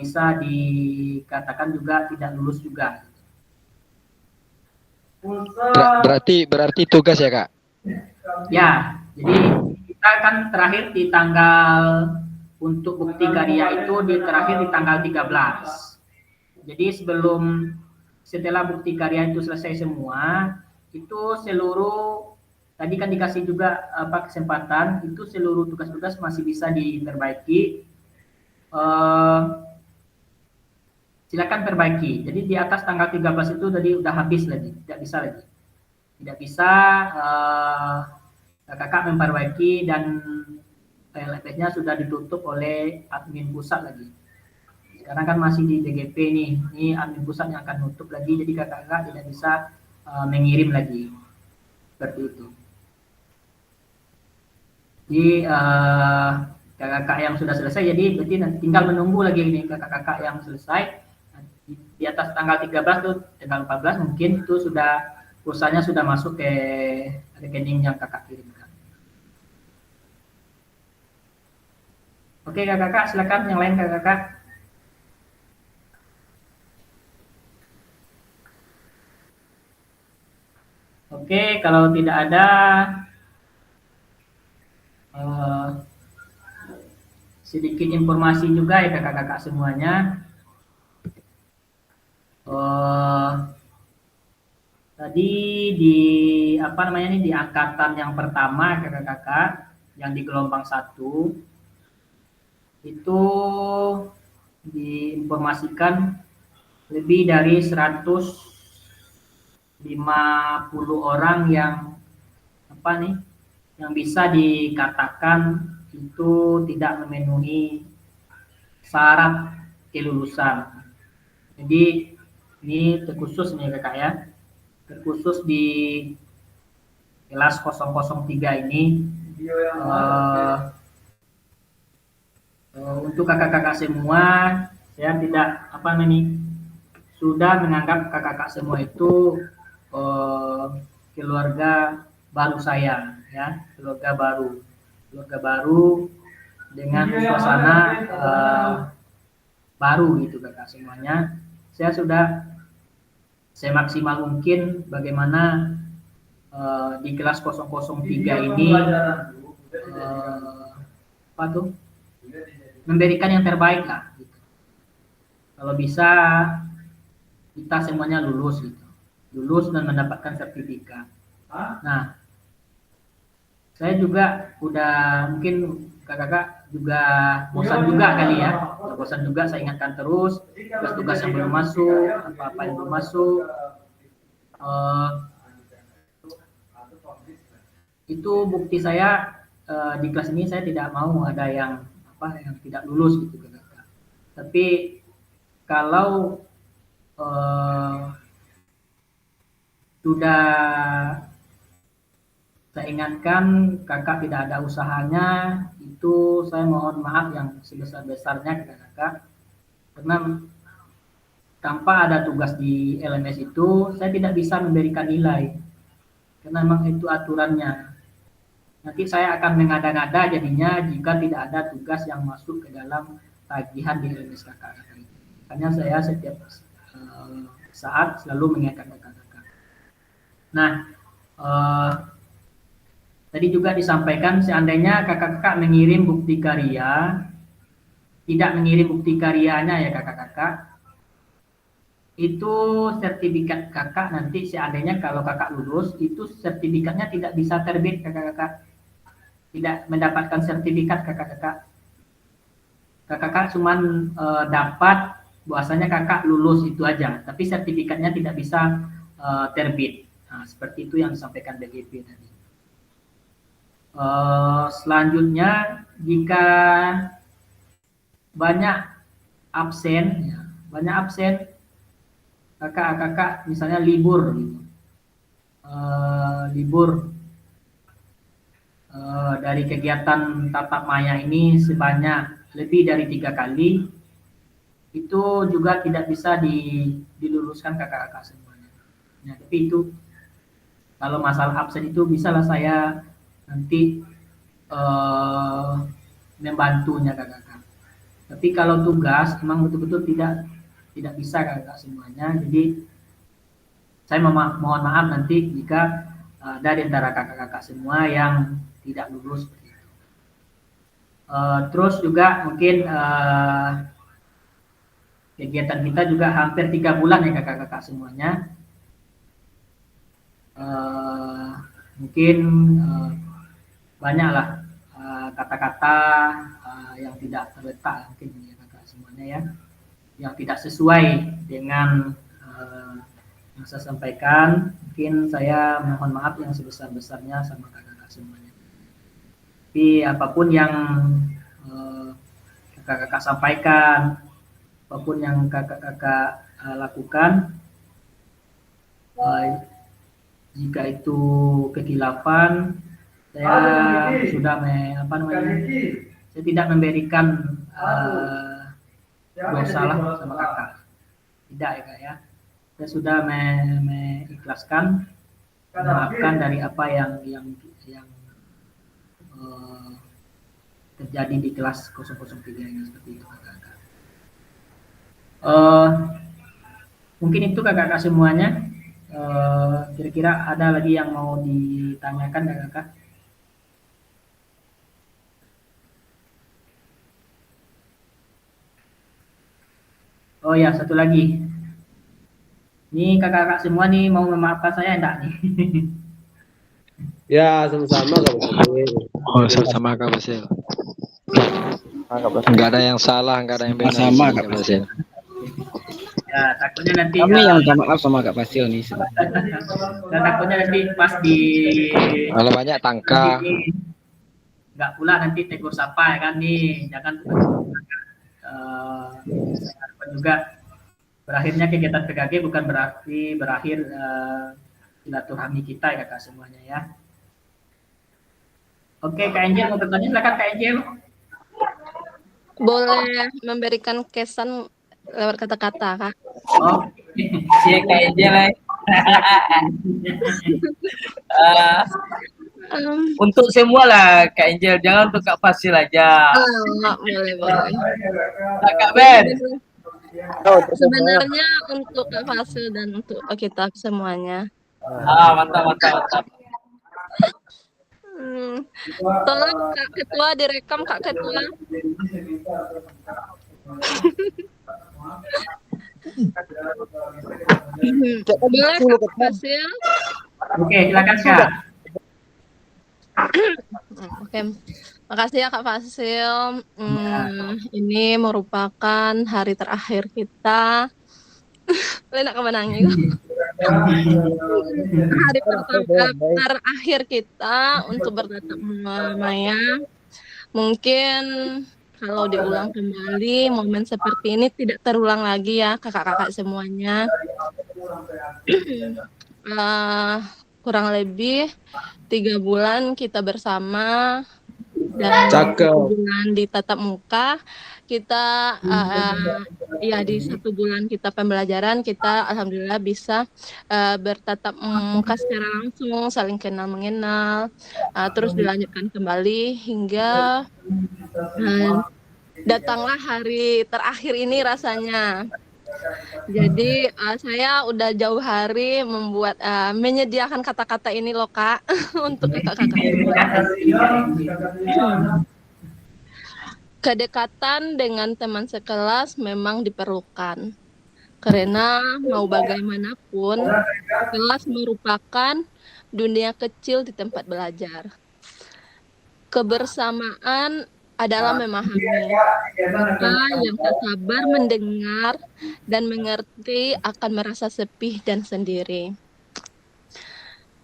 bisa dikatakan juga tidak lulus juga. Berarti tugas ya Kak? Ya, jadi kita kan terakhir di tanggal untuk bukti karya itu terakhir di tanggal 13. Jadi setelah bukti karya itu selesai semua, itu seluruh tadi kan dikasih juga kesempatan, itu seluruh tugas-tugas masih bisa diperbaiki. Silakan perbaiki. Jadi di atas tanggal 13 itu tadi udah habis lagi, tidak bisa lagi. Tidak bisa kakak memperbaiki dan LFS-nya sudah ditutup oleh admin pusat lagi. Sekarang kan masih di DGP nih, ini admin pusat yang akan nutup lagi, jadi kakak-kakak tidak bisa mengirim lagi. Seperti itu. Jadi kakak-kakak yang sudah selesai, jadi berarti tinggal menunggu lagi ini kakak-kakak yang selesai. Di atas tanggal 13 tuh, tanggal 14 mungkin itu sudah pulsanya sudah masuk ke rekening yang kakak kirimkan. Oke kakak-kakak, silakan yang lain kakak-kakak. Oke, kalau tidak ada sedikit informasi juga ya kakak-kakak semuanya. Tadi di di angkatan yang pertama kakak-kakak yang di gelombang 1 itu diinformasikan lebih dari 150 orang yang yang bisa dikatakan itu tidak memenuhi syarat kelulusan. Jadi ini terkhusus nih kakak ya, terkhusus di kelas 003 ini untuk kakak-kakak semua, saya tidak sudah menganggap kakak-kakak semua itu keluarga baru saya ya, keluarga baru dengan suasana baru gitu kakak semuanya. Saya sudah semaksimal mungkin bagaimana di kelas 003 ini memberikan yang terbaik lah gitu. Kalau bisa kita semuanya lulus gitu, lulus dan mendapatkan sertifikat. Nah, saya juga udah mungkin kakak-kakak juga bosan juga kali ya, bosan juga, saya ingatkan terus tugas-tugas yang belum masuk, apa-apa yang belum masuk. Itu bukti saya di kelas ini saya tidak mau ada yang yang tidak lulus gitu kakak. Tapi kalau sudah saya ingatkan kakak tidak ada usahanya, itu saya mohon maaf yang sebesar-besarnya kakak, karena tanpa ada tugas di LMS itu saya tidak bisa memberikan nilai, karena memang itu aturannya. Nanti saya akan mengada-ngada jadinya jika tidak ada tugas yang masuk ke dalam tagihan di LMS kakak. Makanya saya setiap saat selalu mengingatkan kakak-kakak. Nah, tadi juga disampaikan seandainya kakak-kakak mengirim bukti karya, tidak mengirim bukti karyanya ya kakak-kakak, itu sertifikat kakak nanti seandainya kalau kakak lulus, itu sertifikatnya tidak bisa terbit kakak-kakak. Tidak mendapatkan sertifikat kakak-kakak. Kakak-kakak cuma dapat bahwasanya kakak lulus itu aja, tapi sertifikatnya tidak bisa terbit. Nah, seperti itu yang disampaikan DGP tadi. Selanjutnya, jika banyak absen, kakak-kakak misalnya libur, gitu. Libur dari kegiatan tatap maya ini sebanyak lebih dari 3 kali, itu juga tidak bisa diluluskan kakak-kakak semuanya. Nah, tapi itu kalau masalah absen itu bisalah saya nanti membantunya kakak-kakak. Tapi kalau tugas memang betul-betul tidak bisa kakak semuanya. Jadi saya mohon maaf nanti jika ada di antara kakak-kakak semua yang tidak lulus. Terus juga mungkin kegiatan kita juga hampir 3 bulan ya kakak-kakak semuanya. Mungkin banyaklah kata-kata yang tidak terletak mungkin ya kakak semuanya ya, yang tidak sesuai dengan yang saya sampaikan. Mungkin saya mohon maaf yang sebesar-besarnya sama kakak-kakak semuanya. Tapi apapun yang kakak-kakak sampaikan, apapun yang kakak-kakak lakukan, jika itu kekhilafan, saya sudah saya tidak memberikan dosa lah sama kakak, tidak ya kak ya. Saya sudah mengikhlaskan, memaafkan dari apa yang terjadi di kelas 003 ini, seperti itu kakak-kakak. Mungkin itu kakak-kakak semuanya. Kira-kira ada lagi yang mau ditanyakan kakak-kakak? Oh ya, satu lagi. Ini kakak-kakak semua nih mau memaafkan saya enggak nih? Ya, sama-sama Kak Basil. Oh, sama Kak Basil. Enggak ada yang salah, enggak ada yang benar. Sama Kak Kak Basil. Ya, takutnya nanti Kami yang minta maaf sama Kak Basil nih. dan takutnya nanti pas di Kalau banyak tangka. nggak pula nanti tegur sapa ya kan nih, jangan juga berakhirnya kegiatan PKG bukan berarti berakhir silaturahmi kita ya kakak semuanya ya. Oke, Kak Angel mau bertanya, silakan Kak Angel. Boleh memberikan kesan lewat kata-kata, Kak? Oh, Si Kak Angel. Untuk semua lah Kak Angel, jangan untuk Kak Fasil aja. Boleh. Kak Ben. Sebenarnya untuk Kak Fasil dan untuk kita semuanya. Mantap. Tolong Kak Ketua direkam, Kak Ketua. Boleh Kak Fasil? Oke, silakan Kak. Oke, makasih ya Kak Fasil. Ini merupakan hari terakhir kita. Lena kemenangnya. Hari terakhir kita untuk bertatap muka ya. Mungkin kalau diulang kembali momen seperti ini tidak terulang lagi ya kakak-kakak semuanya. Kurang lebih 3 bulan kita bersama dan 1 bulan di tatap muka. Kita ya di 1 bulan kita pembelajaran, kita alhamdulillah bisa bertatap muka secara langsung, saling kenal mengenal, terus dilanjutkan kembali hingga datanglah hari terakhir ini rasanya. Jadi saya udah jauh hari membuat menyediakan kata-kata ini loh Kak untuk kakak-kakak. Kedekatan dengan teman sekelas memang diperlukan. Karena mau bagaimanapun, kelas merupakan dunia kecil di tempat belajar. Kebersamaan adalah memahami. Maka yang tak sabar mendengar dan mengerti akan merasa sepi dan sendiri.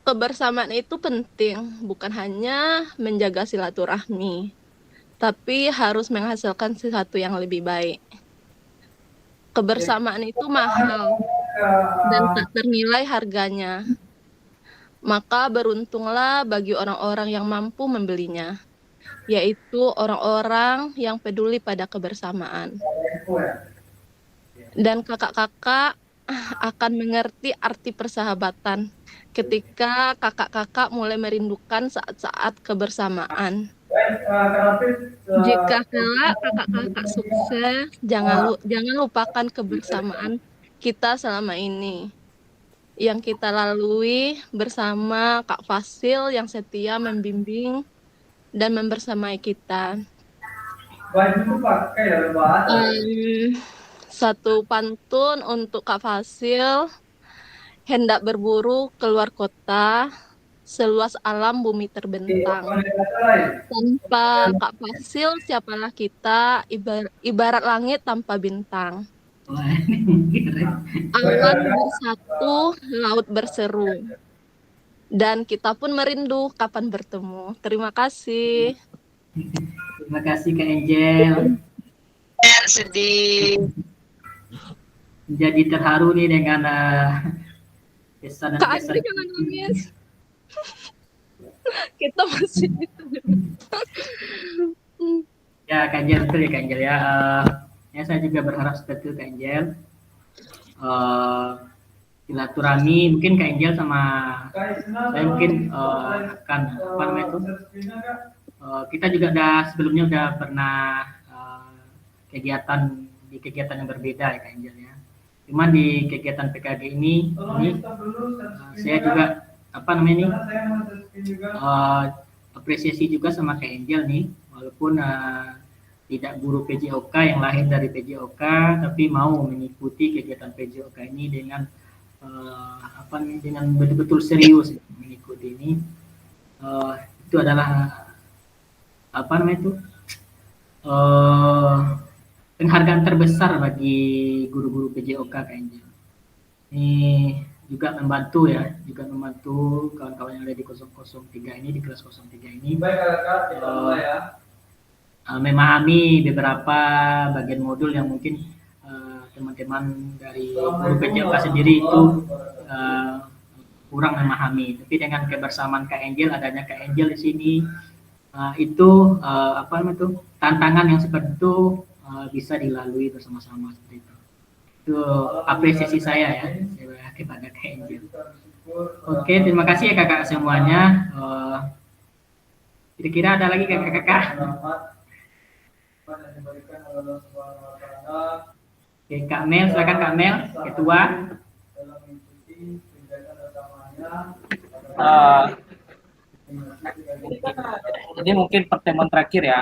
Kebersamaan itu penting, bukan hanya menjaga silaturahmi, tapi harus menghasilkan sesuatu yang lebih baik. Kebersamaan itu mahal dan tak ternilai harganya. Maka beruntunglah bagi orang-orang yang mampu membelinya, yaitu orang-orang yang peduli pada kebersamaan. Dan kakak-kakak akan mengerti arti persahabatan ketika kakak-kakak mulai merindukan saat-saat kebersamaan. Jika kelak kakak-kakak sukses, jangan lupakan kebersamaan kita selama ini yang kita lalui bersama Kak Fasil yang setia membimbing dan membersamai kita. Satu pantun untuk Kak Fasil. Hendak berburu keluar kota, seluas alam bumi terbentang. Tanpa Kak Fasil, siapalah kita, ibarat langit tanpa bintang. Awan bersatu, laut berseru. Dan kita pun merindu kapan bertemu. Terima kasih. Terima kasih Kak Angel. Sedih. Jadi terharu nih dengan pesan dan Kak pesan. Andri jangan nangis. Kita masih Ya Kak Angel, betul ya Kak Angel ya. Ya saya juga berharap seperti itu Kak Angel. Silaturahmi mungkin Kak Angel sama saya mungkin akan apa namanya itu. Kita juga sebelumnya udah pernah kegiatan yang berbeda ya Kak Angel ya. Cuman di kegiatan PKG ini saya juga apa namanya ini apresiasi juga sama Kak Angel nih, walaupun tidak guru PJOK yang lahir dari PJOK, tapi mau mengikuti kegiatan PJOK ini dengan apa nih, dengan betul-betul serius mengikuti ini. Itu adalah apa namanya itu penghargaan terbesar bagi guru-guru PJOK Kak Angel. Ini juga membantu kawan-kawan yang ada di 003 ini, di kelas 03 ini memahami beberapa bagian modul yang mungkin teman-teman dari guru PJOK sendiri itu kurang memahami. Tapi dengan kebersamaan Kak Angel, adanya Kak Angel di sini, itu apa namanya itu tantangan yang seperti itu bisa dilalui bersama-sama seperti itu. Itu apresiasi saya ya kepada Kak Angel. Oke, terima kasih ya kakak semuanya. Kira-kira ada lagi kakak-kakak? Oke, Kak Mel, silakan Kak Mel, ketua. Ini mungkin pertemuan terakhir ya.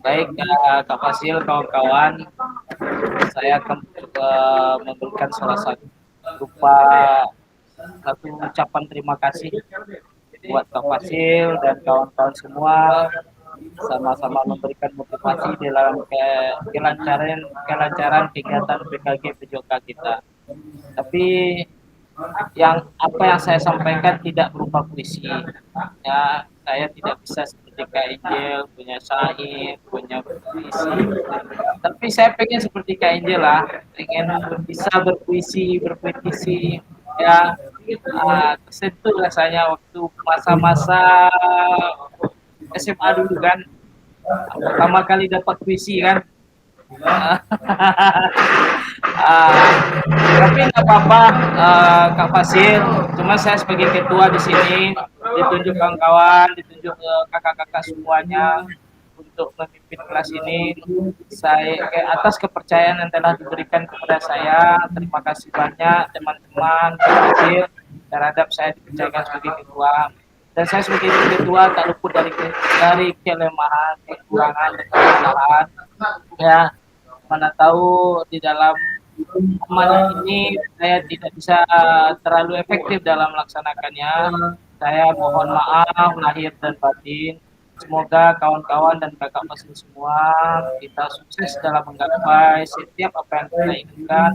Baik Kak Fasil, kawan-kawan, saya akan memberikan salah satu ucapan terima kasih buat Kak Fasil dan kawan-kawan semua, sama-sama memberikan motivasi dalam kelancaran kegiatan PKG PJOK kita. Tapi yang saya sampaikan tidak berupa puisi ya, saya tidak bisa seperti Kak Angel punya syair, punya puisi, tapi saya pengen seperti Kak Angel lah, pengen bisa berpuisi, berpetisi ya. Tersentuh rasanya waktu masa-masa SMA dulu kan, pertama kali dapat puisi kan. Tapi nggak apa-apa Kak Fasil, cuma saya sebagai ketua di sini ditunjuk kawan-kawan, ditunjuk kakak-kakak semuanya untuk memimpin kelas ini. Saya atas kepercayaan yang telah diberikan kepada saya, terima kasih banyak teman-teman Kak Fasil terhadap saya dipercayakan sebagai ketua. Dan saya sebagai ketua tak luput dari kelemahan, kekurangan, dan kesalahan. Ya, mana tahu di dalam amanah ini saya tidak bisa terlalu efektif dalam melaksanakannya. Saya mohon maaf lahir dan batin. Semoga kawan-kawan dan kakak Fasil semua kita sukses dalam menggapai setiap apa yang kita inginkan.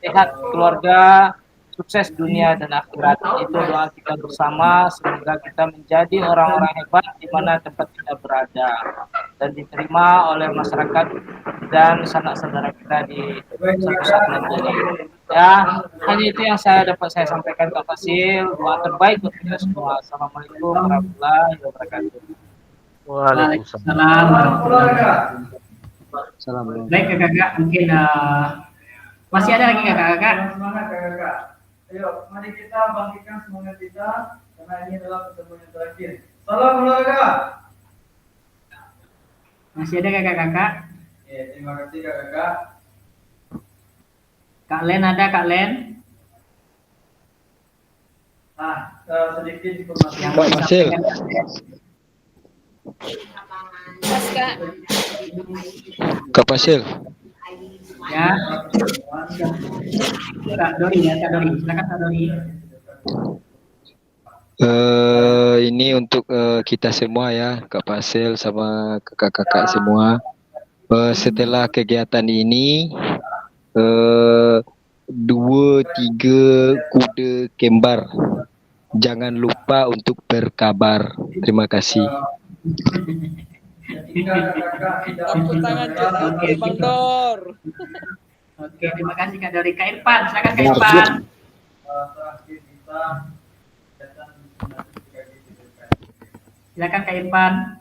Sehat keluarga, sukses dunia dan akhirat. Itu doa kita bersama. Semoga kita menjadi orang-orang hebat di mana tempat kita berada dan diterima oleh masyarakat dan sanak saudara kita di satu negeri. Ya, hanya itu yang dapat saya sampaikan ke Fasil. Doa terbaik untuk kita semua. Assalamualaikum warahmatullahi wabarakatuh. Waalaikumsalam warahmatullahi wabarakatuh. Baik kakak, mungkin masih ada lagi kakak-kakak? Semangat kakak. Ayo, mari kita bangkitkan semangat kita karena ini adalah pertemuan yang terakhir. Salam olahraga. Masih ada kakak-kakak? Ya, terima kasih kakak. Kak Len ada Kak Len? Sedikit informasi Kak Fasil. Yes, Kak. Kak Fasil. Ya. Kak Dori ya, Kak Dori. Silakan Kak Dori. Ini untuk kita semua ya, Kak Fasil sama kakak-kakak semua. Setelah kegiatan ini, 2-3 kuda kembar. Jangan lupa untuk berkabar. Terima kasih. Tepuk tangan Oke, Bang Dor. Oke, terima kasih Kak Dori. Kak Irfan, silakan Kak Irfan. Silakan Kak Irfan.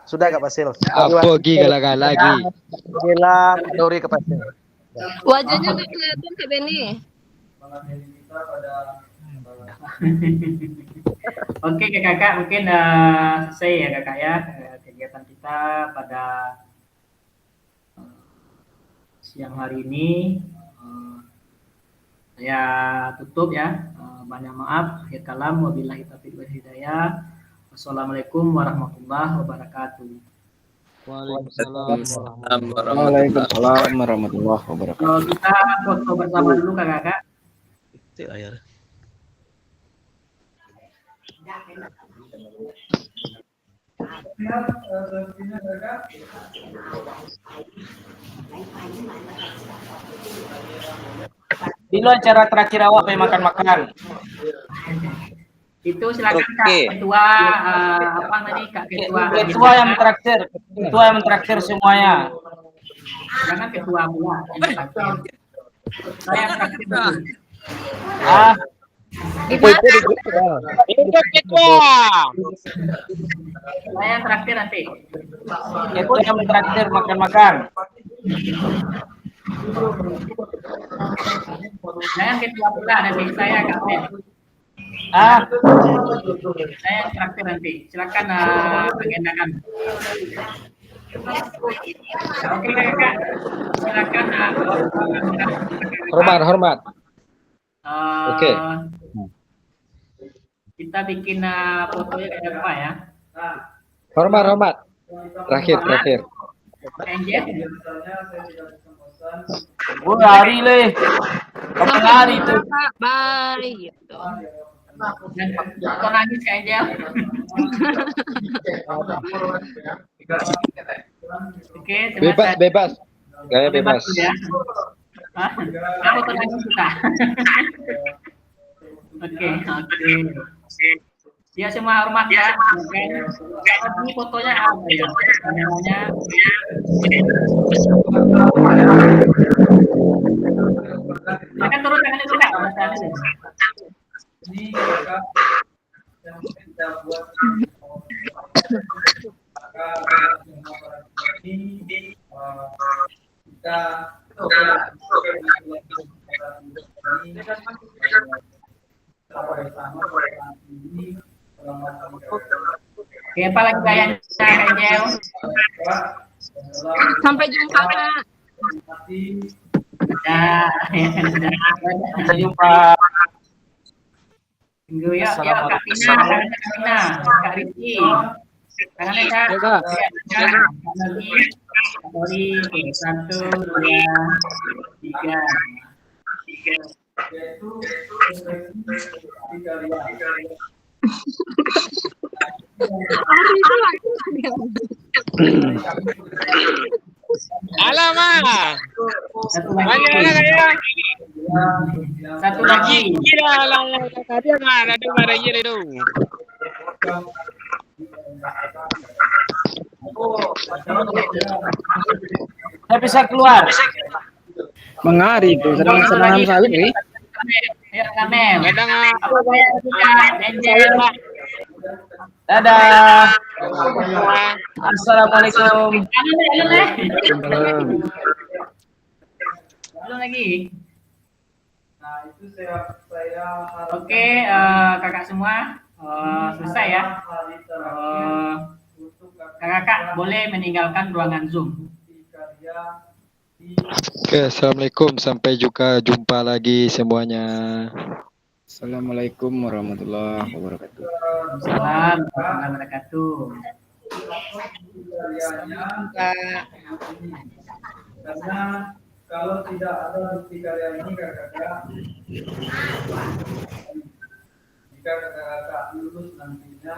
Sudah Kak Fasil. Apa gila-gila lagi? Gila Kak Dori Kak Fasil. Wajahnya nggak kelihatan Kak Beni. Oke kakak, mungkin selesai ya kakak ya kegiatan kita pada siang hari ini. Saya tutup ya. Banyak maaf. Akhir kalam. Wabillahi taufiq wal hidayah. Wassalamualaikum warahmatullahi wabarakatuh. Waalaikumsalam warahmatullahi wabarakatuh. Kalau kita foto bersama dulu kakak. Dulu acara terakhir awak makan-makan. Itu silakan Kak Ketua apa tadi Kak Ketua. Ketua yang terakhir, ketua yang terakhir semuanya. Silakan Ketua pula. Saya yang terakhir dulu. Itu ketua. Saya yang terakhir nanti. Ketua yang terakhir makan-makan. Saya yang ketua pula nanti. Saya Kak Ben. Saya yang terakhir nanti. Silakan agendakan. Oke kakak. Silakan. Hormat. Oke. Kita bikin fotonya kayak apa ya? Hormat. Terakhir. Angel. Hari leh. Kapan hari itu? Bye gitu. Dan foto nangis Kak Angel. Oke, Bebas. Gaya bebas. Ya. Aku tenang kita. Oke. Ya semua hormat ya. Ini fotonya apa ya? Namanya. Silakan turun tangannya dulu Kak. Ini kakak yang kita buat ini kita Oke, apa lagi kalian Angel? Sampai jumpa Kak. Sampai jumpa. Minggu ya, Kak Tina, tangannya Kak Tina, Kak Rizky, tangannya Kak. Lagi, sorry, 1, 2, 3. Alamak. Satu lagi. Gila lah tadi mana ada marah itu. Saya bisa keluar. Mengari itu sedang senam sawit ini. Ya, Kamel. Kadang Dadah. Assalamualaikum. Belum lagi. Nah, itu saya Oke, kakak semua selesai ya. Kakak boleh meninggalkan ruangan Zoom. Oke, assalamualaikum. Sampai jumpa lagi semuanya. Assalamualaikum warahmatullahi wabarakatuh. Assalamualaikum warahmatullahi wabarakatuh. karyanya Kak. ini. Karena kalau tidak ada bukti karya ini kakak-kakak, jika kakak-kakak lulus nantinya